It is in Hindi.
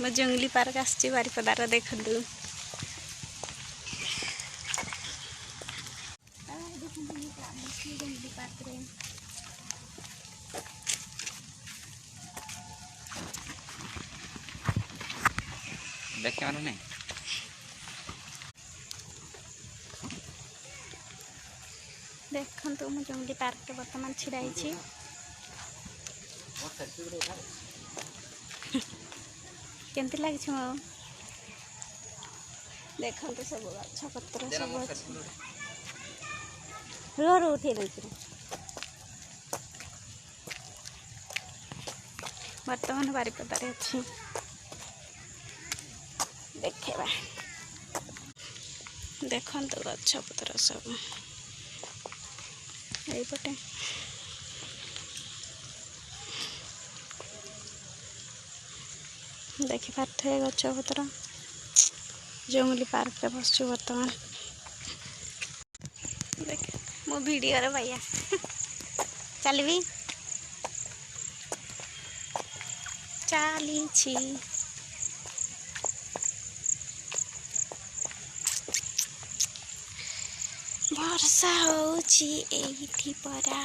मैं जंगली पार्क आसची बारिपदार देखु जंगली पार्क रे देखे मानो नहीं देखो मु जंगली पार्क बर्तमान छिड़ाई केमती लगी मो देखो सब गछ पत्र सब रो रो उठे बर्तमान बारिपदारे अच्छी देखा देखो गछ पत्र सब यहीपटे देखिपे गछ पत्र जंगली पार्क रे बस बर्तमान देख मो वीडियो रे भैया चलबी चली वर्षा होची एठी परा।